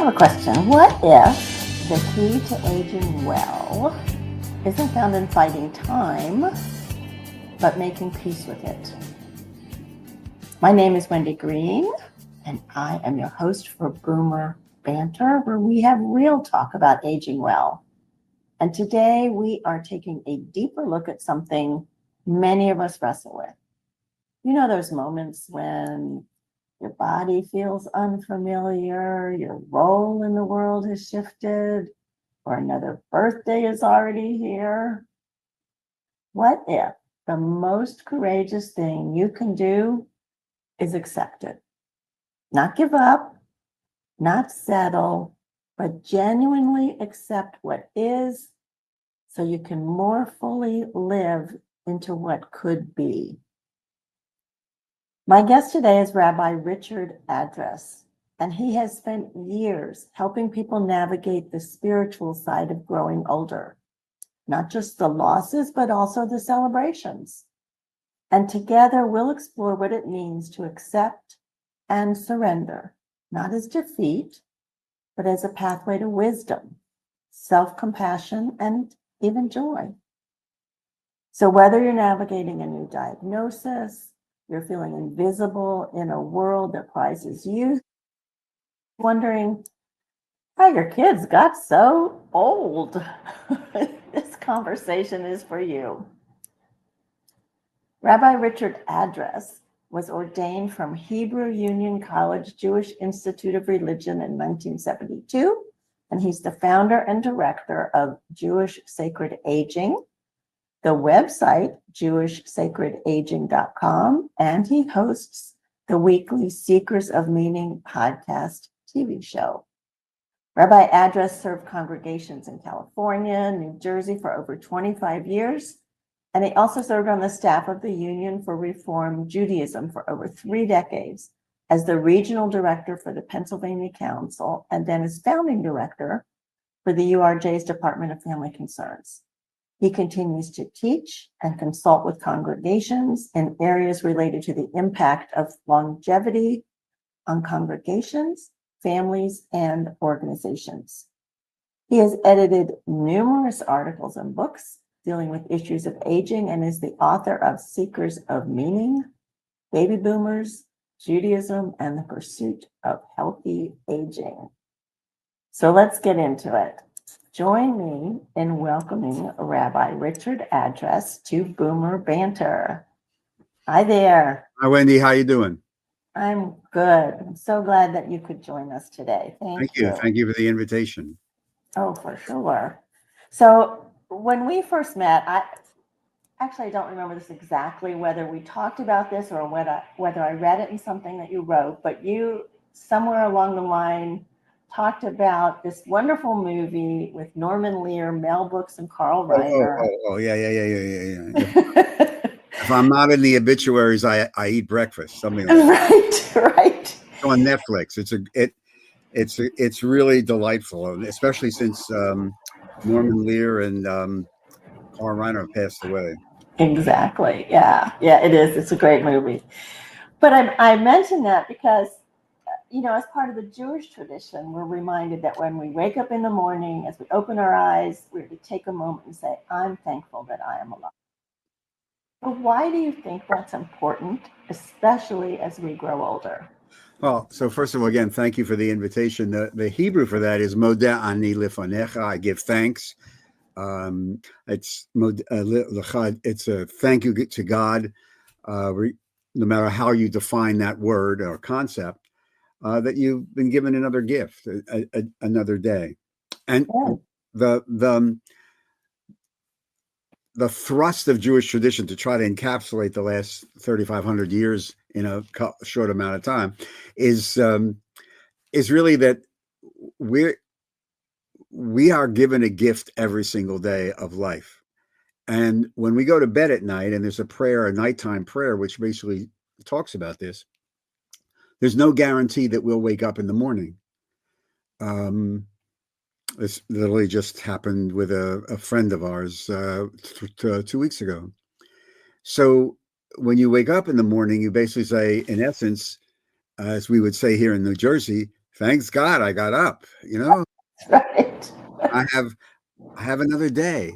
have a question. What if the key to aging well isn't found in fighting time, but making peace with it? My name is Wendy Green, and I am your host for Boomer Banter, where we have real talk about aging well. And today we are taking a deeper look at something many of us wrestle with. You know those moments when your body feels unfamiliar, your role in the world has shifted, or another birthday is already here? What if the most courageous thing you can do is accept it? Not give up, not settle, but genuinely accept what is so you can more fully live into what could be. My guest today is Rabbi Richard Address, and he has spent years helping people navigate the spiritual side of growing older, not just the losses, but also the celebrations. And together we'll explore what it means to accept and surrender, not as defeat, but as a pathway to wisdom, self-compassion, and even joy. So whether you're navigating a new diagnosis, you're feeling invisible in a world that prizes youth, wondering how your kids got so old, this conversation is for you. Rabbi Richard Address was ordained from Hebrew Union College Jewish Institute of Religion in 1972, and he's the founder and director of Jewish Sacred Aging, the website jewishsacredaging.com, and he hosts the weekly Seekers of Meaning podcast TV show. Rabbi Address served congregations in California, New Jersey for over 25 years, and he also served on the staff of the Union for Reform Judaism for over 3 decades as the regional director for the Pennsylvania Council, and then as founding director for the URJ's Department of Family Concerns. He continues to teach and consult with congregations in areas related to the impact of longevity on congregations, families, and organizations. He has edited numerous articles and books dealing with issues of aging and is the author of Seekers of Meaning, Baby Boomers, Judaism, and the Pursuit of Healthy Aging. So let's get into it. Join me in welcoming Rabbi Richard Address to Boomer Banter. Hi there. Hi, Wendy. How you doing? I'm good. I'm so glad that you could join us today. Thank you. Thank you for the invitation. Oh, for sure. So when we first met, I don't remember this exactly, whether we talked about this or whether I read it in something that you wrote, but you somewhere along the line talked about this wonderful movie with Norman Lear, Mel Brooks, and Carl Reiner. Yeah. If I'm not in the obituaries, I eat breakfast. Something like that. Right. It's on Netflix. It's really delightful, especially since Norman Lear and Carl Reiner passed away. Exactly. Yeah, it is. It's a great movie. But I mentioned that because, as part of the Jewish tradition, we're reminded that when we wake up in the morning, as we open our eyes, we're to take a moment and say, I'm thankful that I am alive. But why do you think that's important, especially as we grow older? Well, so first of all, again, thank you for the invitation. The Hebrew for that is Modeh ani lefanecha. I give thanks. It's a thank you to God, no matter how you define that word or concept, that you've been given another gift, another day. And the thrust of Jewish tradition to try to encapsulate the last 3,500 years in a short amount of time is really that we are given a gift every single day of life. And when we go to bed at night, and there's a prayer, a nighttime prayer, which basically talks about this, there's no guarantee that we'll wake up in the morning. This literally just happened with a friend of ours 2 weeks ago. So when you wake up in the morning, you basically say, in essence, as we would say here in New Jersey, Thanks God I got up. Right. I have I have another day.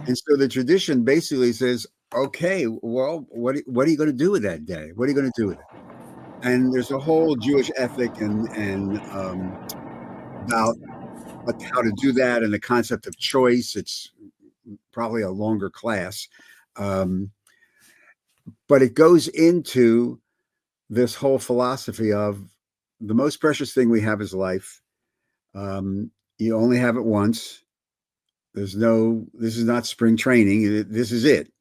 And so the tradition basically says, okay, well, what are you going to do with that day? What are you going to do with it? And there's a whole Jewish ethic and about how to do that and the concept of choice. It's probably a longer class. Um, but it goes into this whole philosophy of the most precious thing we have is life. You only have it once. This is not spring training. This is it.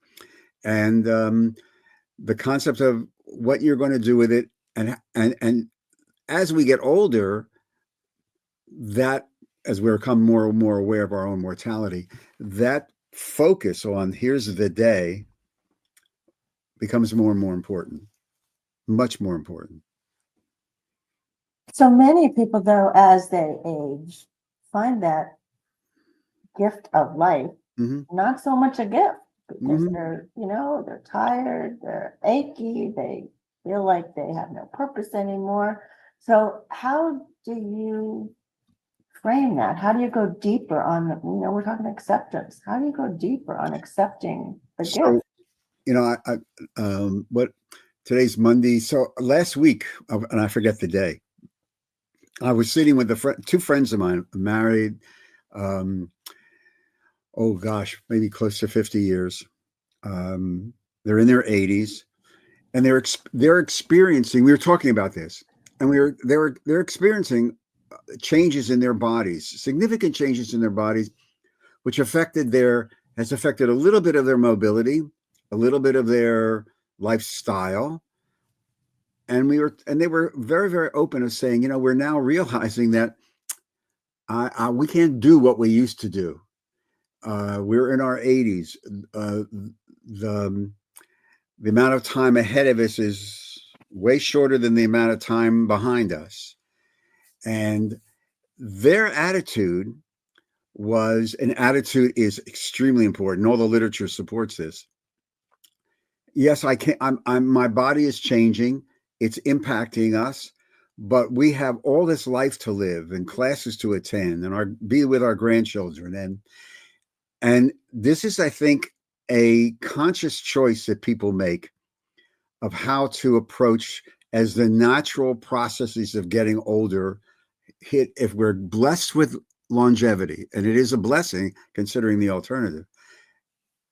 And the concept of what you're going to do with it. And as we get older, that as we become more and more aware of our own mortality, that focus on here's the day becomes more and more important, much more important. So many people, though, as they age, find that gift of life not so much a gift because they're tired, they're achy, they feel like they have no purpose anymore. So how do you frame that? How do you go deeper on, we're talking acceptance. How do you go deeper on accepting the gift? What today's Monday. So last week, and I forget the day, I was sitting with two friends of mine, married, oh gosh, maybe close to 50 years. They're in their 80s, and they're experiencing. We were talking about this, and they're experiencing changes in their bodies, significant changes in their bodies, which has affected a little bit of their mobility, a little bit of their lifestyle. And they were very, very open of saying, we're now realizing that we can't do what we used to do. We're in our 80s. The amount of time ahead of us is way shorter than the amount of time behind us. And their attitude is extremely important. All the literature supports this. Yes, my body is changing. It's impacting us, but we have all this life to live and classes to attend and be with our grandchildren. And this is, I think, a conscious choice that people make of how to approach as the natural processes of getting older hit. If we're blessed with longevity, and it is a blessing considering the alternative,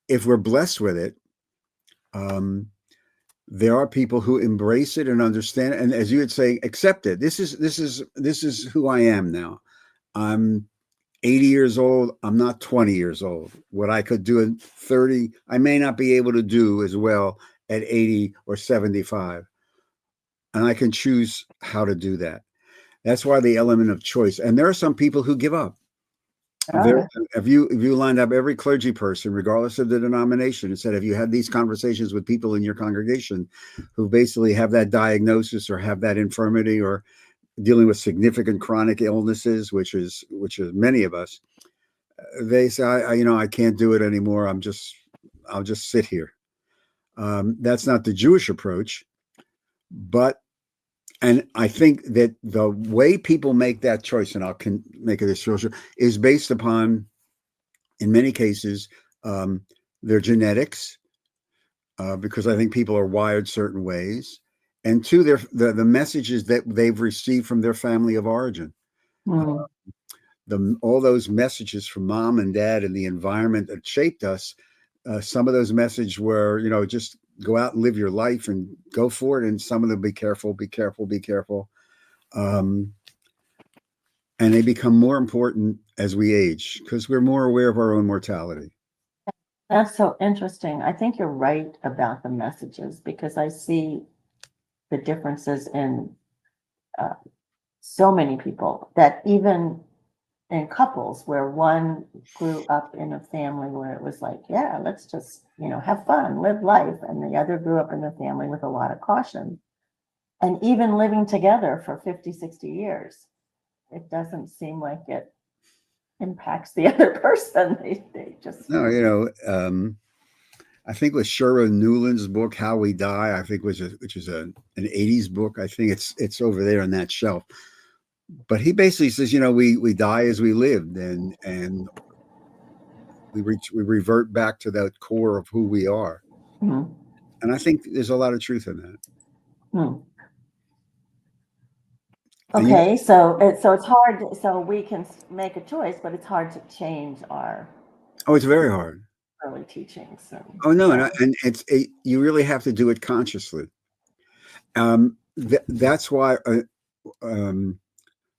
if we're blessed with it, there are people who embrace it and understand it, and as you would say, accept it. This is who I am now. I'm 80 years old. I'm not 20 years old. What I could do at 30, I may not be able to do as well at 80 or 75. And I can choose how to do that. That's why the element of choice. And there are some people who give up. If you lined up every clergy person, regardless of the denomination, and said, have you had these conversations with people in your congregation who basically have that diagnosis or have that infirmity or dealing with significant chronic illnesses, which is many of us, they say, I can't do it anymore. I'll just sit here. That's not the Jewish approach, and I think that the way people make that choice, and I can make it as short, is based upon, in many cases, their genetics, because I think people are wired certain ways, and two, the messages that they've received from their family of origin. All those messages from mom and dad and the environment that shaped us. Some of those messages were, just go out and live your life and go for it. And some of them, be careful, be careful, be careful. And they become more important as we age because we're more aware of our own mortality. That's so interesting. I think you're right about the messages because I see the differences in so many people that even in couples where one grew up in a family where it was like, yeah, let's just, have fun, live life. And the other grew up in a family with a lot of caution. And even living together for 50, 60 years, it doesn't seem like it impacts the other person. They just. No, I think with Shura Newland's book, How We Die, I think which is an 80s book. I think it's over there on that shelf. But he basically says, we die as we lived, and we revert back to that core of who we are. Mm. And I think there's a lot of truth in that. Mm. And Okay, so it's hard. So we can make a choice, but it's hard to change our it's very hard. early teachings. Oh no, Yeah. and you really have to do it consciously. That's why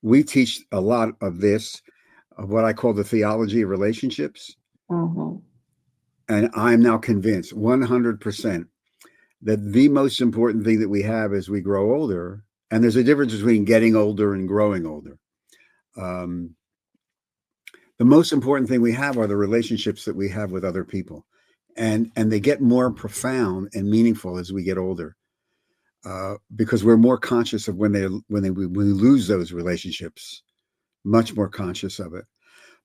we teach a lot of this, of what I call the theology of relationships. Mm-hmm. And I'm now convinced 100% that the most important thing that we have as we grow older, and there's a difference between getting older and growing older. The most important thing we have are the relationships that we have with other people. And they get more profound and meaningful as we get older, because we're more conscious of when we lose those relationships, much more conscious of it.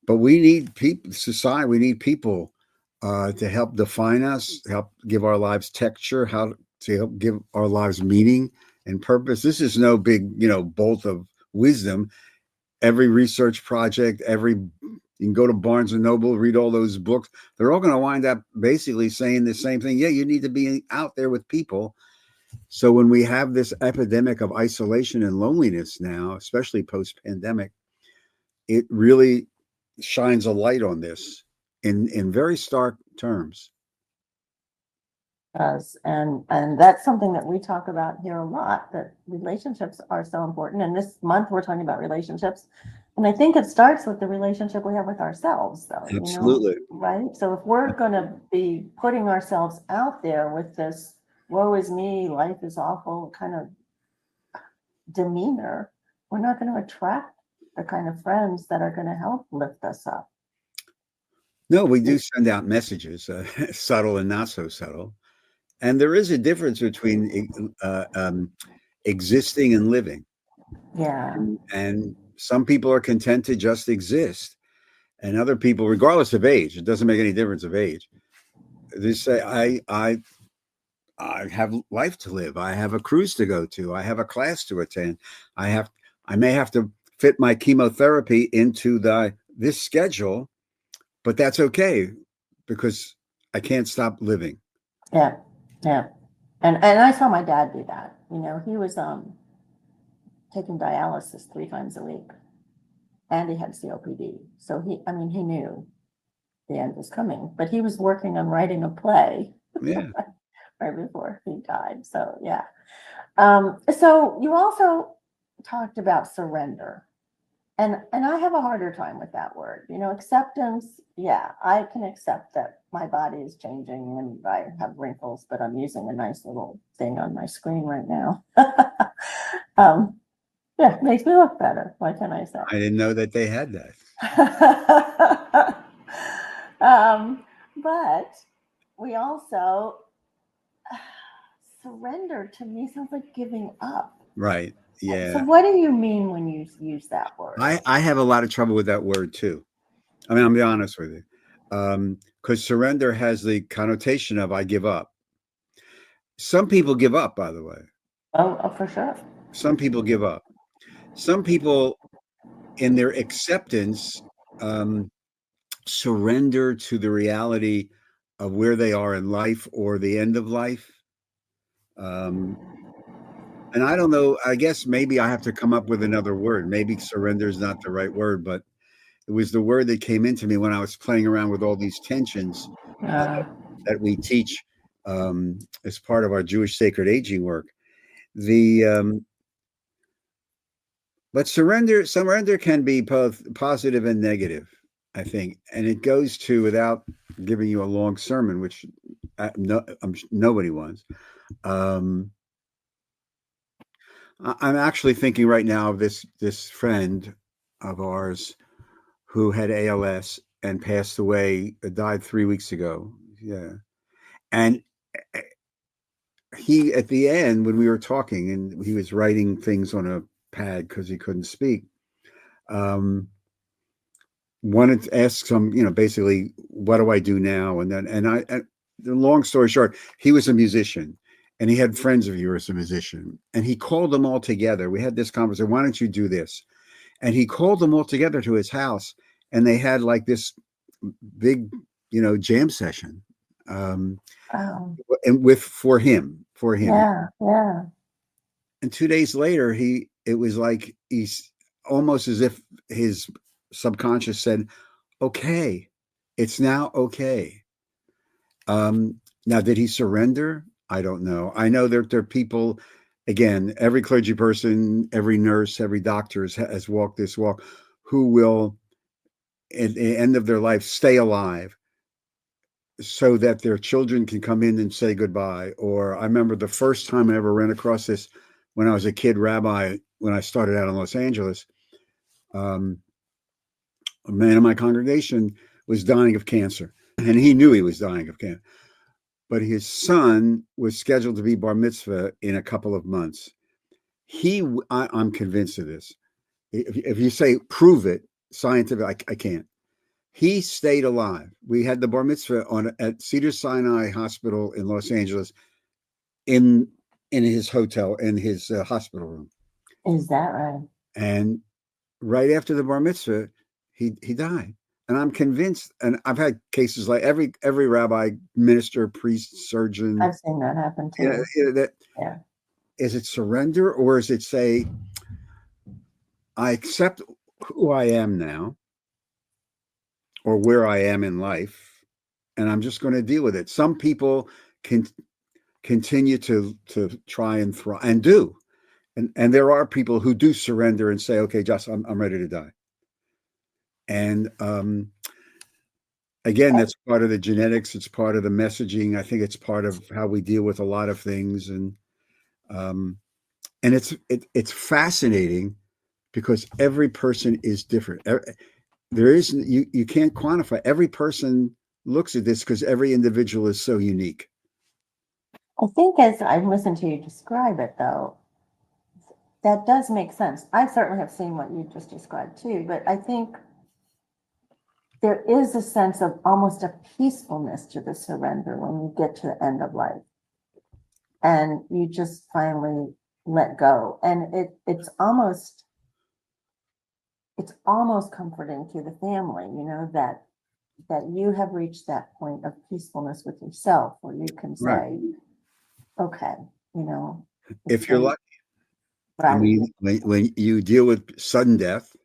But we need people, society. We need people to help define us, help give our lives texture, how to help give our lives meaning and purpose. This is no big, bolt of wisdom. Every research project, you can go to Barnes and Noble, read all those books. They're all going to wind up basically saying the same thing. Yeah, you need to be out there with people. So when we have this epidemic of isolation and loneliness now, especially post-pandemic, it really shines a light on this in very stark terms. Does and that's something that we talk about here a lot, that relationships are so important. And this month we're talking about relationships, and I think it starts with the relationship we have with ourselves, though. Absolutely. Right? So if we're going to be putting ourselves out there with this woe is me, life is awful kind of demeanor, we're not going to attract the kind of friends that are going to help lift us up. No, we do send out messages, subtle and not so subtle. And there is a difference between existing and living. Yeah. And some people are content to just exist. And other people, regardless of age, it doesn't make any difference of age, they say, I have life to live. I have a cruise to go to. I have a class to attend. I may have to fit my chemotherapy into this schedule, but that's okay because I can't stop living. Yeah. Yeah. And I saw my dad do that. He was taking dialysis 3 times a week, and he had COPD. So he knew the end was coming, but he was working on writing a play. Yeah. Right before he died. So yeah. So you also talked about surrender, and I have a harder time with that word. Acceptance. Yeah, I can accept that my body is changing and I have wrinkles, but I'm using a nice little thing on my screen right now. Yeah, it makes me look better. What can I say? I didn't know that they had that. But we also surrender, to me, sounds like giving up. Right. Yeah. So what do you mean when you use that word? I have a lot of trouble with that word too. I mean, I'm be honest with you. Because surrender has the connotation of I give up. Some people give up, by the way. Oh, for sure. Some people give up. Some people, in their acceptance, surrender to the reality of where they are in life or the end of life. And I don't know, I guess maybe I have to come up with another word. Maybe surrender is not the right word, but it was the word that came into me when I was playing around with all these tensions that we teach as part of our Jewish sacred aging work. But surrender can be both positive and negative, I think, and it goes to, without giving you a long sermon, which nobody wants. I'm actually thinking right now of this friend of ours who had ALS and passed away, died 3 weeks ago. Yeah. And he, at the end, when we were talking and he was writing things on a pad because he couldn't speak, wanted to ask some, basically, what do I do now? And the long story short, he was a musician and he had friends of yours, a musician, and he called them all together. We had this conversation. Why don't you do this? And he called them all together to his house, and they had like this big, jam session, Oh, and for him. yeah, yeah. And 2 days later, it was like he's almost as if his subconscious said, "Okay, it's now okay." Now, did he surrender? I don't know. I know there are people. Again, every clergy person, every nurse, every doctor has walked this walk, who will, at the end of their life, stay alive so that their children can come in and say goodbye. Or I remember the first time I ever ran across this when I was a kid rabbi, when I started out in Los Angeles. A man in my congregation was dying of cancer, and he knew he was dying of cancer. But his son was scheduled to be bar mitzvah in a couple of months. I'm convinced of this. If you say prove it scientific, I can't. He stayed alive. We had the bar mitzvah at Cedars-Sinai Hospital in Los Angeles, in his hotel, in his hospital room. Is that right? And right after the bar mitzvah, he died. And I'm convinced, and I've had cases like every rabbi, minister, priest, surgeon. I've seen that happen too. Yeah. Is it surrender, or is it say, I accept who I am now, or where I am in life, and I'm just going to deal with it? Some people can continue to try and thrive, and do. And there are people who do surrender and say, okay, just I'm ready to die. And again, that's part of the genetics. It's part of the messaging. I think it's part of how we deal with a lot of things. And it's fascinating because every person is different. There is, you can't quantify. Every person looks at this because every individual is so unique. I think as I listened to you describe it, though, that does make sense. I certainly have seen what you just described too, but I think there is a sense of almost a peacefulness to the surrender when you get to the end of life and you just finally let go. And it's almost comforting to the family, that you have reached that point of peacefulness with yourself where you can say, Right. okay, If you're lucky. Right. I mean, when you deal with sudden death,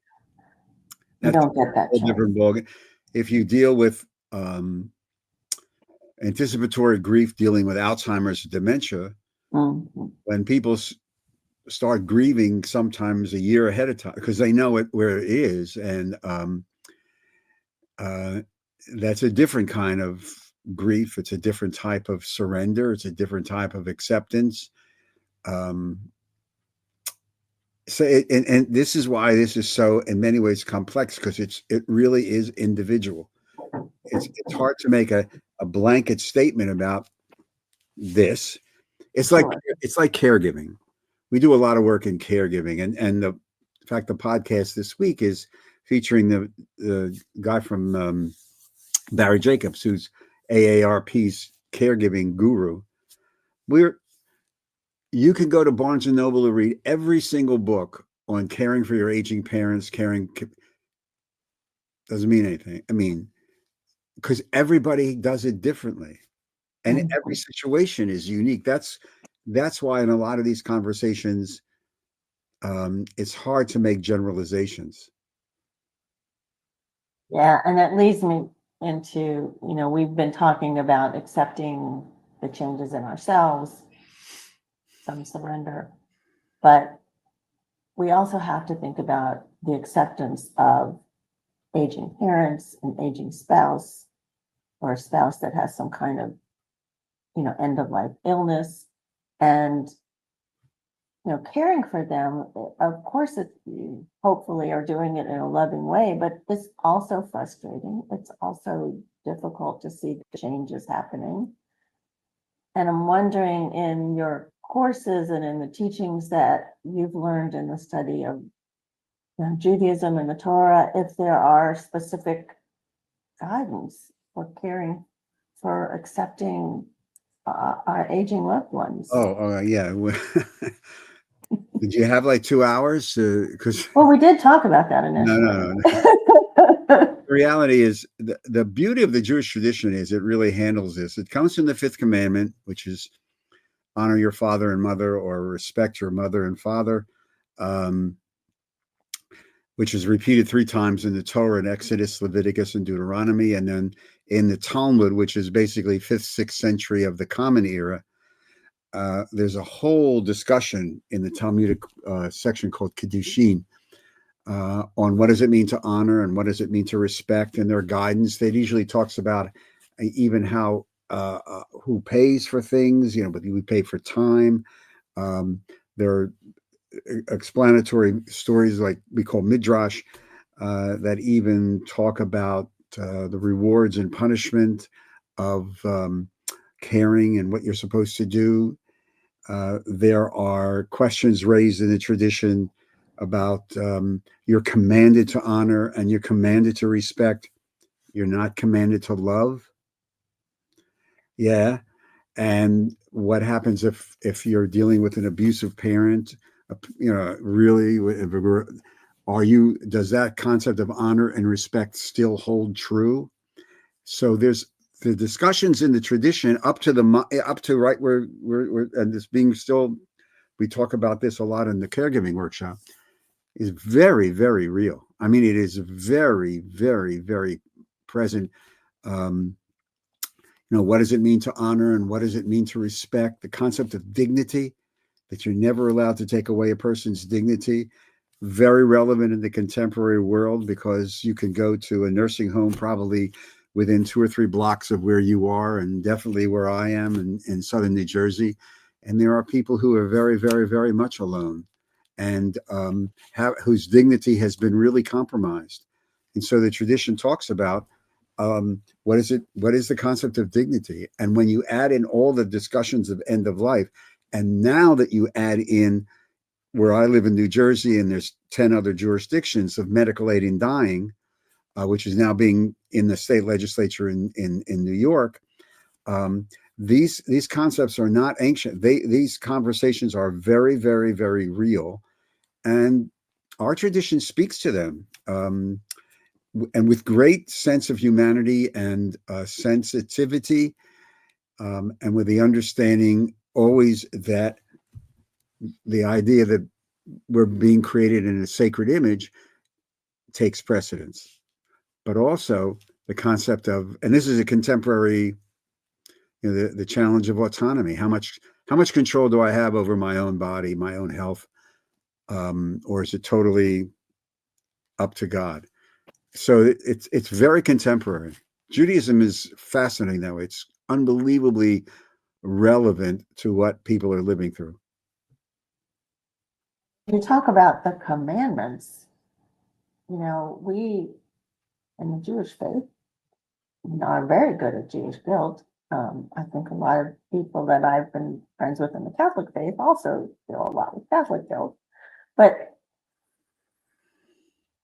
you don't get that a different ballgame. If you deal with anticipatory grief, dealing with Alzheimer's, dementia, when people start grieving sometimes a year ahead of time because they know where it is, and that's a different kind of grief. It's a different type of surrender. It's a different type of acceptance. So and this is why this is so, in many ways, complex, because it really is individual. It's hard to make a blanket statement about this. It's like caregiving. We do a lot of work in caregiving, and in fact, the podcast this week is featuring the guy from Barry Jacobs, who's AARP's caregiving guru. You can go to Barnes and Noble to read every single book on caring for your aging parents. Doesn't mean anything. I mean, because everybody does it differently, and every situation is unique. That's why in a lot of these conversations, it's hard to make generalizations. Yeah, and that leads me into, we've been talking about accepting the changes in ourselves, some surrender, but we also have to think about the acceptance of aging parents, an aging spouse, or a spouse that has some kind of, end of life illness, and caring for them. Of course, you hopefully are doing it in a loving way, but it's also frustrating. It's also difficult to see the changes happening. And I'm wondering, in your courses and in the teachings that you've learned in the study of Judaism and the Torah, if there are specific guidance for caring, for accepting our aging loved ones. Oh yeah. Did you have like 2 hours? Because Well, we did talk about that no, initially. no, no. The reality is the beauty of the Jewish tradition is it really handles this. It comes from the fifth commandment, which is honor your father and mother, or respect your mother and father, um, which is repeated 3 times in the Torah, in Exodus, Leviticus, and Deuteronomy. And then in the Talmud, which is basically 5th, 6th century of the Common Era, there's a whole discussion in the Talmudic section called Kiddushin on what does it mean to honor and what does it mean to respect, and their guidance. That usually talks about even how who pays for things, but we pay for time. There are explanatory stories like we call midrash that even talk about the rewards and punishment of caring and what you're supposed to do. There are questions raised in the tradition about you're commanded to honor and you're commanded to respect. You're not commanded to love. Yeah. And what happens if you're dealing with an abusive parent? Really, does that concept of honor and respect still hold true? So there's the discussions in the tradition up to right where we're and this being still, we talk about this a lot in the caregiving workshop, is very, very real. I mean, it is very, very, very present. What does it mean to honor and what does it mean to respect? The concept of dignity, that you're never allowed to take away a person's dignity, very relevant in the contemporary world, because you can go to a nursing home probably within 2 or 3 blocks of where you are, and definitely where I am in southern New Jersey. And there are people who are very, very, very much alone and whose dignity has been really compromised. And so the tradition talks about what is the concept of dignity? And when you add in all the discussions of end of life, and now that you add in where I live in New Jersey, and there's 10 other jurisdictions of medical aid in dying, which is now being in the state legislature in New York. These concepts are not ancient. These conversations are very, very, very real, and our tradition speaks to them. And with great sense of humanity and sensitivity, and with the understanding always that the idea that we're being created in a sacred image takes precedence, but also the concept of, and this is a contemporary, the challenge of autonomy. How much control do I have over my own body, my own health, or is it totally up to God? So it's very contemporary. Judaism is fascinating that way. It's unbelievably relevant to what people are living through. You talk about the commandments. We in the Jewish faith are very good at Jewish guilt. I think a lot of people that I've been friends with in the Catholic faith also deal a lot with Catholic guilt. But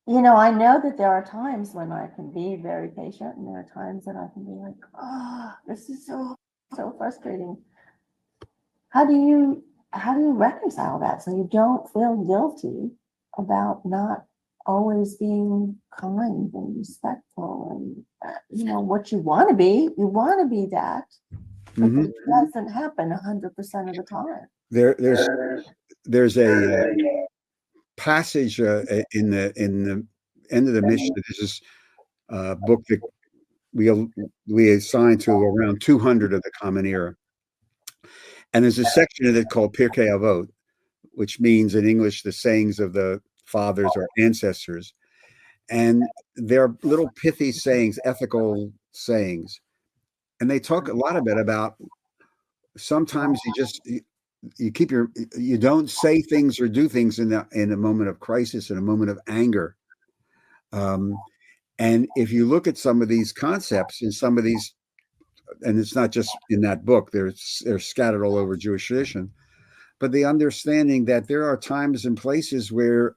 I know that there are times when I can be very patient, and there are times that I can be like, oh, this is so frustrating. How do you reconcile that so you don't feel guilty about not always being kind and respectful and what you want to be? You want to be that, but it doesn't happen 100% of the time. There's a passage in the end of the Mishnah. There's this book that we assign to around 200 of the Common Era, and there's a section of it called Pirkei Avot, which means in English the sayings of the fathers or ancestors, and they're little pithy sayings, ethical sayings, and they talk a lot about sometimes you don't say things or do things in a moment of crisis, in a moment of anger. And if you look at some of these concepts in some of these, and it's not just in that book, they're scattered all over Jewish tradition, but the understanding that there are times and places where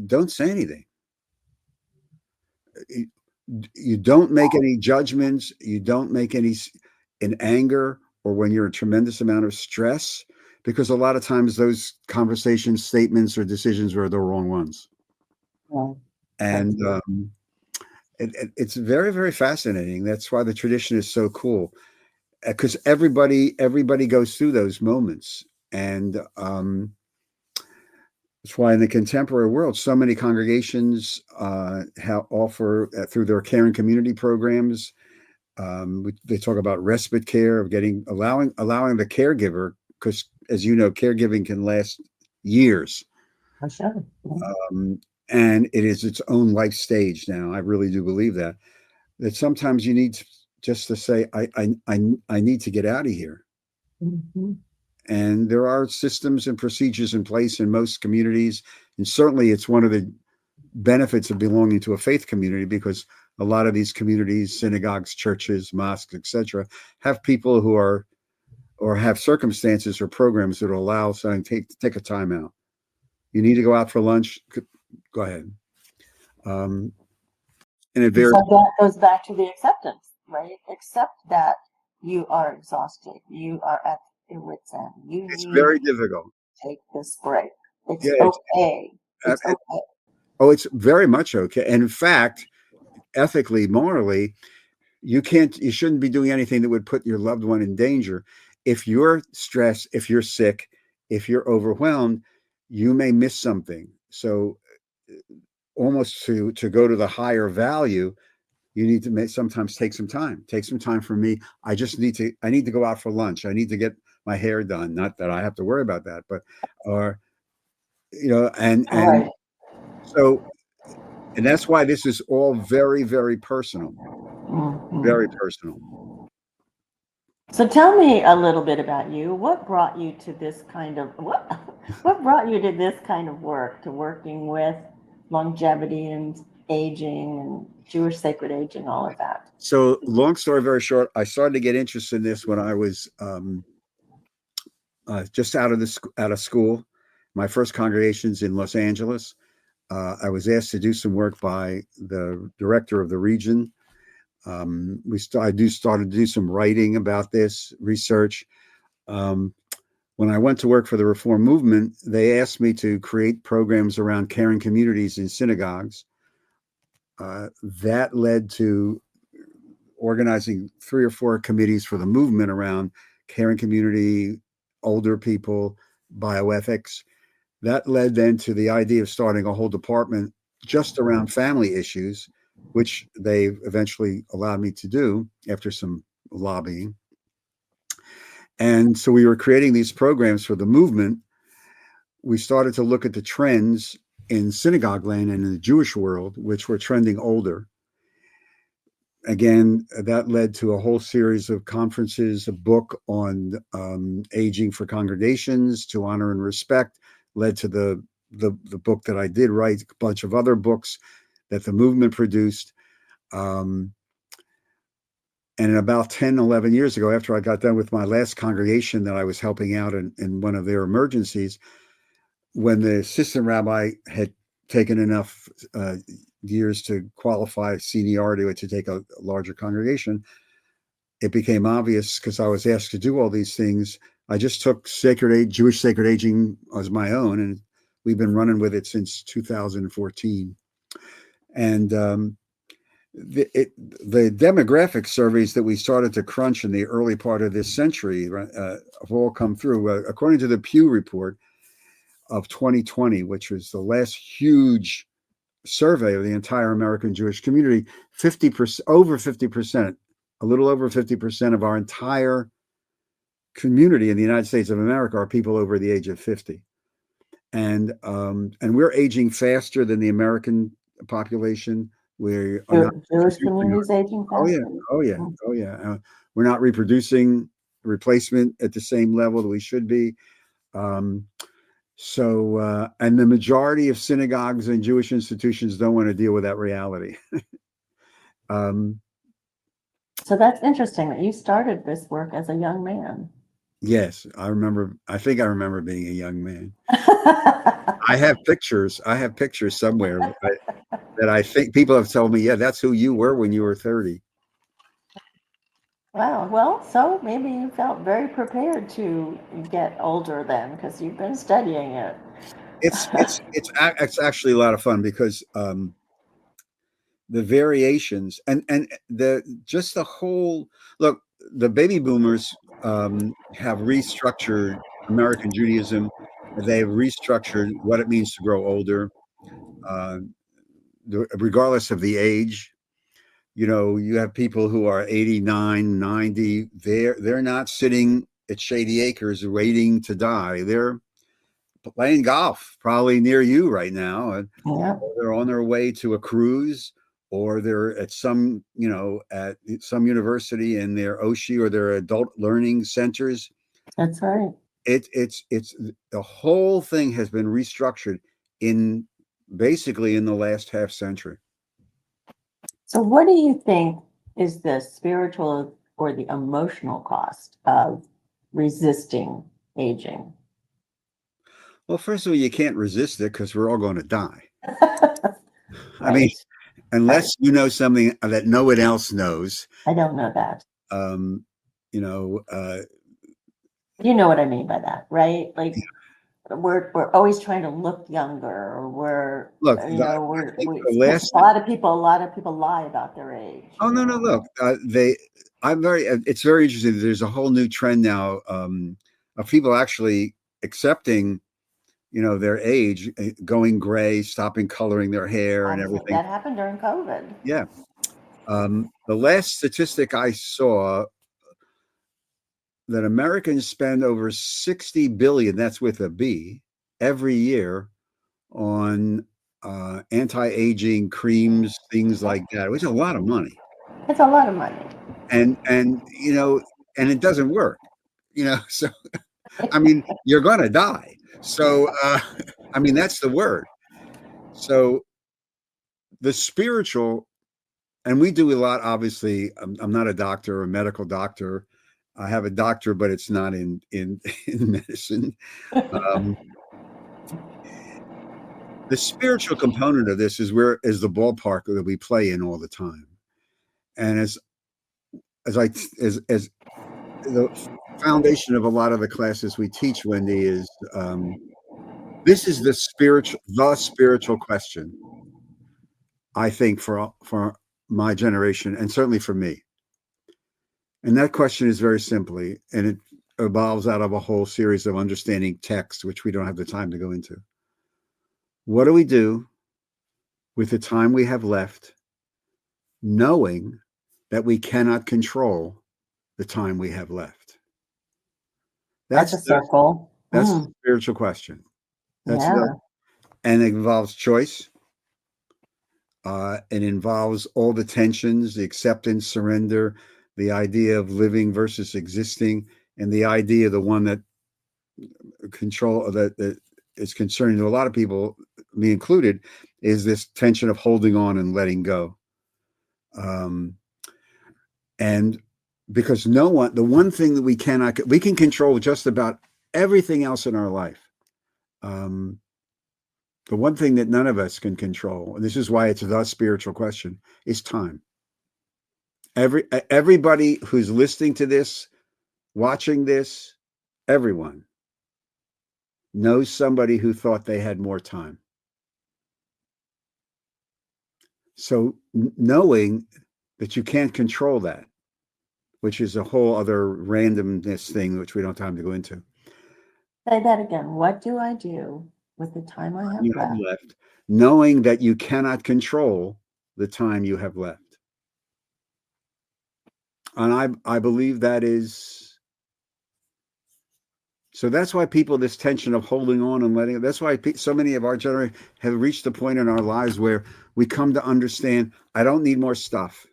don't say anything. You don't make any judgments. You don't make any in anger or when you're in a tremendous amount of stress. because a lot of times those conversations, statements, or decisions are the wrong ones. Yeah. And it's very, very fascinating. That's why the tradition is so cool, because everybody goes through those moments. And that's why in the contemporary world, so many congregations offer through their care and community programs. They talk about respite care, of allowing the caregiver, because as you know, caregiving can last years. For sure. And it is its own life stage now. I really do believe that sometimes you need just to say, I need to get out of here. Mm-hmm. And there are systems and procedures in place in most communities. And certainly it's one of the benefits of belonging to a faith community, because a lot of these communities, synagogues, churches, mosques, etc., have people who are, or have circumstances or programs that will allow someone to take a time out. You need to go out for lunch. Go ahead. And it varies. So that goes back to the acceptance, right? Accept that you are exhausted. You are at your wit's end. It's very difficult. Take this break. It's Yeah, okay. It's okay. Oh, it's very much okay. And in fact, ethically, morally, you shouldn't be doing anything that would put your loved one in danger. If you're stressed, if you're sick, if you're overwhelmed, you may miss something. So almost to go to the higher value, you need to sometimes take some time. Take some time for me. I need to go out for lunch. I need to get my hair done. Not that I have to worry about that, but, and Right. so, and that's why this is all very, very personal. Mm-hmm. Very personal. So tell me a little bit about you. What brought you to this kind of what brought you to this kind of work, to working with longevity and aging and Jewish sacred aging, all of that? So long story very short, I started to get interested in this when I was just out of school. My first congregation's in Los Angeles. I was asked to do some work by the director of the region. I started to do some writing about this, research. When I went to work for the Reform movement, they asked me to create programs around caring communities in synagogues. That led to organizing 3 or 4 committees for the movement around caring community, older people, bioethics. That led then to the idea of starting a whole department just around family issues, which they eventually allowed me to do after some lobbying. And so we were creating these programs for the movement. We started to look at the trends in synagogue land and in the Jewish world, which were trending older. Again, that led to a whole series of conferences, a book on aging for congregations, to honor and respect, led to the book that I did write, a bunch of other books that the movement produced. And about 10, 11 years ago, after I got done with my last congregation that I was helping out in one of their emergencies, when the assistant rabbi had taken enough years to qualify seniority to take a larger congregation, it became obvious, because I was asked to do all these things. I just took Jewish sacred aging as my own, and we've been running with it since 2014. And the demographic surveys that we started to crunch in the early part of this century have all come through. According to the Pew report of 2020, which was the last huge survey of the entire American Jewish community, 50%, over 50%, a little over 50% of our entire community in the United States of America are people over the age of 50. And we're aging faster than the American population. We are not Jewish communities aging faster. Oh yeah. We're not reproducing replacement at the same level that we should be. So, and the majority of synagogues and Jewish institutions don't want to deal with that reality. So that's interesting that you started this work as a young man. Yes, I think I remember being a young man. I have pictures somewhere that I think people have told me, yeah, that's who you were when you were 30. Wow. Well, so maybe you felt very prepared to get older then because you've been studying it. It's actually a lot of fun because the variations and the just the whole look, the baby boomers have restructured American Judaism. They've restructured what it means to grow older, uh, regardless of the age. You know, you have people who are 89, 90. They're not sitting at Shady Acres waiting to die. They're playing golf probably near you right now, and Yeah, they're on their way to a cruise, or they're at some, at some university in their OSHI or their adult learning centers. that's right. It's the whole thing has been restructured in basically in the last half century. So, what do you think is the spiritual or the emotional cost of resisting aging? Well, first of all, you can't resist it because we're all going to die. I mean, Right, right. unless you know something that no one else knows. I don't know that. Um, you know, You know what I mean by that, right? Like we're always trying to look younger, or look, I think we the because last a lot of people lie about their age, Oh, no, no, look, it's very interesting. There's a whole new trend now, of people actually accepting, their age, going gray, stopping coloring their hair and everything. That happened during COVID. Yeah. The last statistic I saw that Americans spend over 60 billion, that's with a B, every year on anti-aging creams, things Yeah, like that, which is a lot of money. it's a lot of money. And and it doesn't work. So I mean, you're going to die. So I mean, that's the word. So the spiritual, and we do a lot. Obviously, I'm not a doctor or a medical doctor. I have a doctor, but it's not in in medicine. Um, the spiritual component of this is the ballpark that we play in all the time. And as I as the foundation of a lot of the classes we teach, Wendy, is this is the spiritual question. I think for my generation, and certainly for me. And that question is very simply, and it evolves out of a whole series of understanding text, which we don't have the time to go into. What do we do with the time we have left, knowing that we cannot control the time we have left? That's That's a the, circle. that's the Mm, spiritual question. yeah, And it involves choice. It involves all the tensions, the acceptance, surrender, the idea of living versus existing, and the idea, the one that that is concerning to a lot of people, me included, is this tension of holding on and letting go. Um, and because the one thing that we can control just about everything else in our life. Um, the one thing that none of us can control, and this is why it's the spiritual question, is time. Everybody who's listening to this, watching this, everyone knows somebody who thought they had more time. So knowing that you can't control that, which is a whole other randomness thing, which we don't have time to go into. say that again. What do I do with the time I have You have left? left, knowing that you cannot control the time you have left. And I believe that is so. That's why people, this tension of holding on and letting, that's why so many of our generation have reached a point in our lives where we come to understand, I don't need more stuff.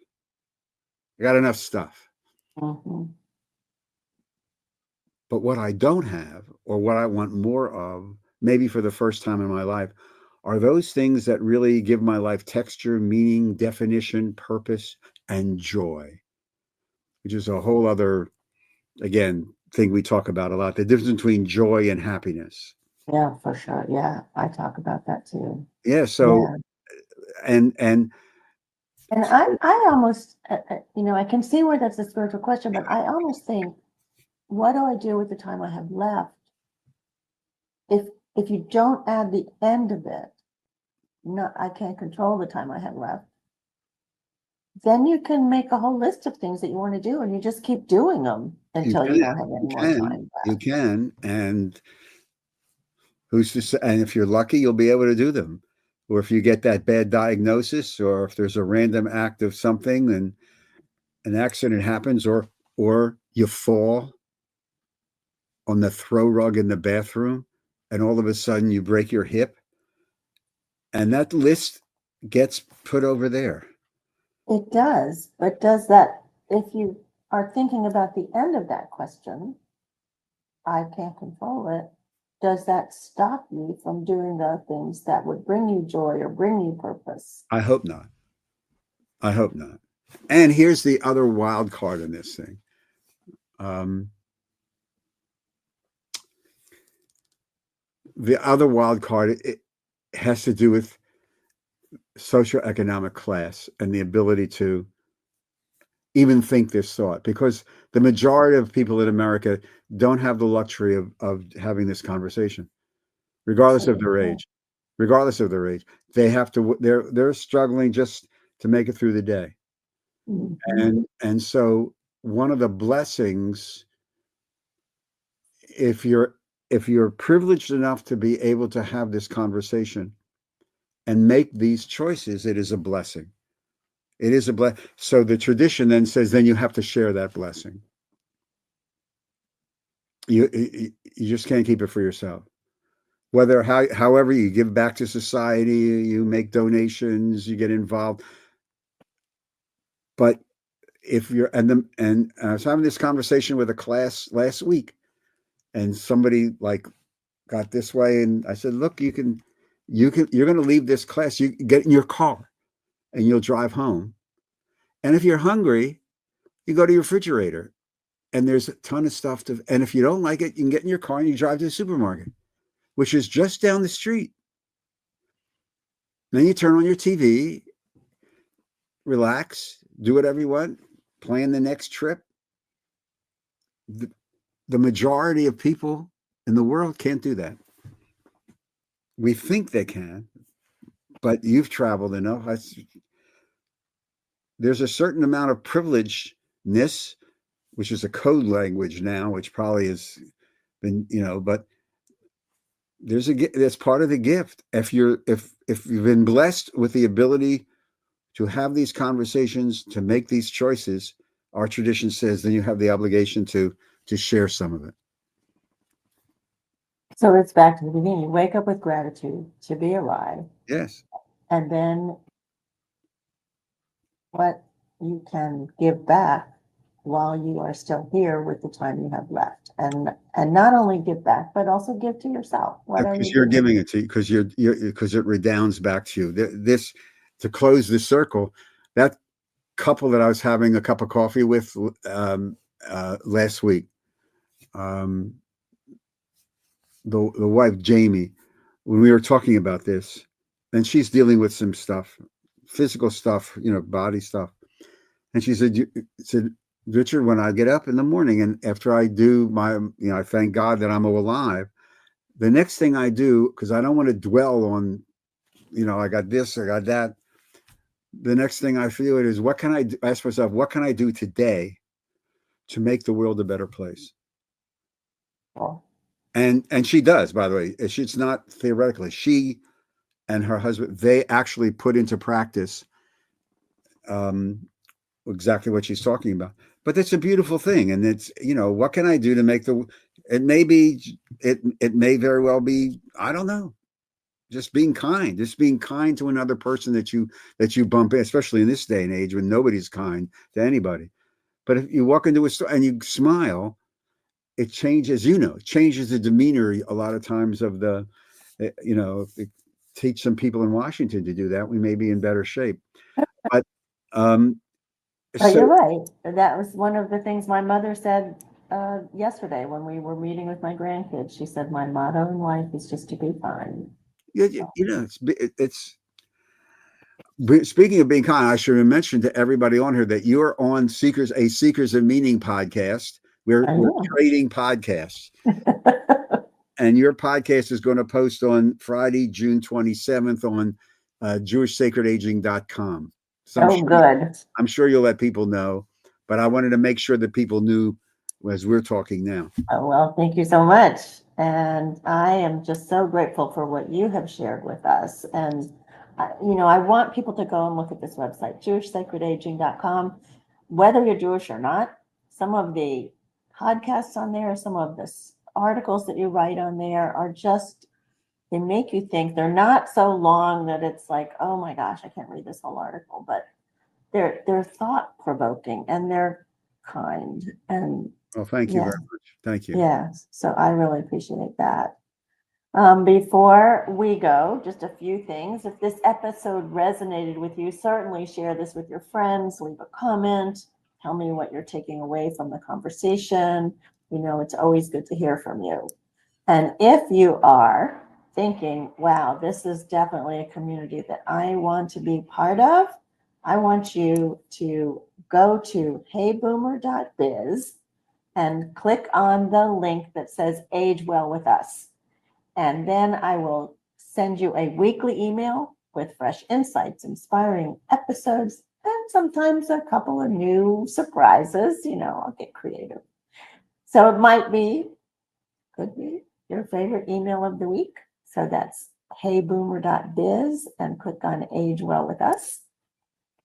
I got enough stuff. Hmm. But what I don't have, or what I want more of, maybe for the first time in my life, are those things that really give my life texture, meaning, definition, purpose, and joy, which is a whole other, again, thing we talk about a lot, the difference between joy and happiness. Yeah, for sure. Yeah, I talk about that too. Yeah. So, Yeah. and And I almost, I can see where that's a spiritual question, but I almost think, what do I do with the time I have left? If you don't add the end of it, no, I can't control the time I have left. Then you can make a whole list of things that you want to do, and you just keep doing them You until you can, don't have any you more can, time you left. can, and who's to say? And if you're lucky, you'll be able to do them. Or if you get that bad diagnosis, or if there's a random act of something and an accident happens, or you fall on the throw rug in the bathroom, and all of a sudden you break your hip, and that list gets put over there. It does, but does that, if you are thinking about the end of that question, I can't control it, does that stop you from doing the things that would bring you joy or bring you purpose? I hope not. I hope not. And here's the other wild card in this thing. The other wild card, it has to do with socioeconomic class and the ability to even think this thought, because the majority of people in America don't have the luxury of having this conversation, regardless of their age. Regardless of their age, they have to. They're struggling just to make it through the day, Mhm. and so one of the blessings, if you're privileged enough to be able to have this conversation and make these choices, it is a blessing. It is a blessing. So the tradition then says, then you have to share that blessing. You just can't keep it for yourself. However you give back to society, you make donations, you get involved. But if you're and I was having this conversation with a class last week, and somebody like got this way, and I said, look, you're going to leave this class. You get in your car, and you'll drive home. And if you're hungry, you go to your refrigerator, and there's a ton of stuff to. And if you don't like it, you can get in your car and you drive to the supermarket, which is just down the street. Then you turn on your TV, relax, do whatever you want, plan the next trip. The majority of people in the world can't do that. We think they can, but you've traveled enough. There's a certain amount of privilegedness, which is a code language now, which probably has been, but that's part of the gift. If you've been blessed with the ability to have these conversations, to make these choices, our tradition says then you have the obligation to share some of it. So it's back to the beginning. You wake up with gratitude to be alive, Yes. and then what you can give back while you are still here with the time you have left. And not only give back, but also give to yourself. What are Because you you're doing? giving it to you, because it redounds back to you. This to close the circle, that couple that I was having a cup of coffee with last week, um, the wife Jamie, when we were talking about this, and she's dealing with some stuff, physical stuff, body stuff, and she said, Richard, when I get up in the morning and after I do I thank God that I'm alive. The next thing I do, because I don't want to dwell on, I got this, I got that. The next thing I feel it is, what can I do? Ask myself, what can I do today to make the world a better place? Oh, And she does, by the way. It's not theoretically. She and her husband, they actually put into practice um, exactly what she's talking about. But that's a beautiful thing, and it's what can I do to make the? It may be it may very well be, I don't know, just being kind to another person that you bump in, especially in this day and age when nobody's kind to anybody. But if you walk into a store and you smile, it changes, it changes the demeanor a lot of times of the, if it teach some people in Washington to do that, we may be in better shape. But um, but so you're right. That was one of the things my mother said yesterday when we were meeting with my grandkids. She said, my motto in life is just to be kind. you know, it's Speaking of being kind, I should mention to everybody on here that you're on a Seekers of Meaning podcast. We're trading podcasts. And your podcast is going to post on Friday, June 27th on jewishsacredaging.com. So good. I'm sure you'll let people know, but I wanted to make sure that people knew as we're talking now. Oh, well, thank you so much. And I am just so grateful for what you have shared with us. And, I want people to go and look at this website, jewishsacredaging.com, whether you're Jewish or not. Some of the podcasts on there, some of the articles that you write on there are just, they make you think. They're not so long that it's like, oh my gosh, I can't read this whole article, but they're thought-provoking and they're kind. And well, thank you very much. Thank you. Yes, so I really appreciate that. Before we go, just a few things. If this episode resonated with you, certainly share this with your friends, leave a comment, tell me what you're taking away from the conversation. It's always good to hear from you. And if you are thinking, wow, this is definitely a community that I want to be part of, I want you to go to heyboomer.biz and click on the link that says Age Well with Us. And then I will send you a weekly email with fresh insights, inspiring episodes, and sometimes a couple of new surprises. I'll get creative. So it could be your favorite email of the week. So that's heyboomer.biz and click on Age Well with Us.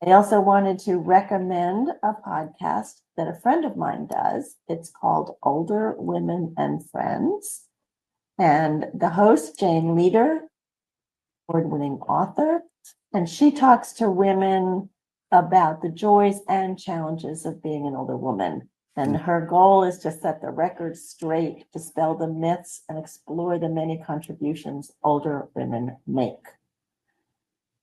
I also wanted to recommend a podcast that a friend of mine does. It's called Older Women and Friends. And the host, Jane Leader, award-winning author, and she talks to women about the joys and challenges of being an older woman. And her goal is to set the record straight, dispel the myths, and explore the many contributions older women make.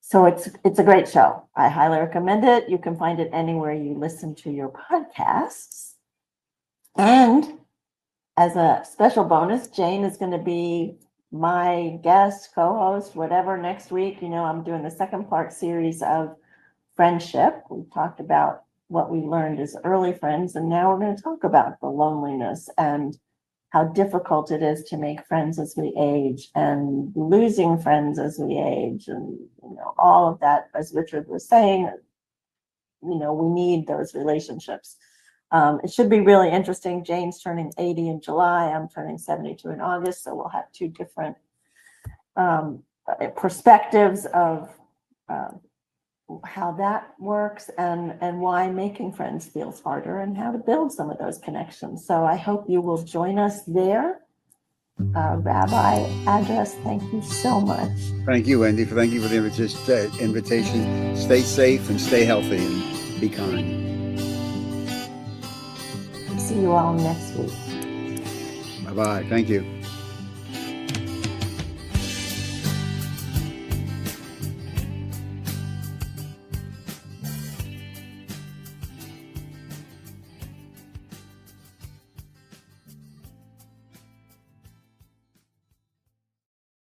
So it's a great show. I highly recommend it. You can find it anywhere you listen to your podcasts. And as a special bonus, Jane is going to be my guest, co-host, whatever, next week. I'm doing the second part series of friendship. We talked about what we learned as early friends, and now we're going to talk about the loneliness and how difficult it is to make friends as we age and losing friends as we age, and all of that. As Richard was saying, we need those relationships. It should be really interesting. Jane's turning 80 in July. I'm turning 72 in August. So we'll have two different perspectives of how that works and why making friends feels harder and how to build some of those connections. So I hope you will join us there. Rabbi Address, thank you so much. Thank you, Wendy. Thank you for the invitation. Stay safe and stay healthy and be kind. See you all next week. Bye-bye. Thank you.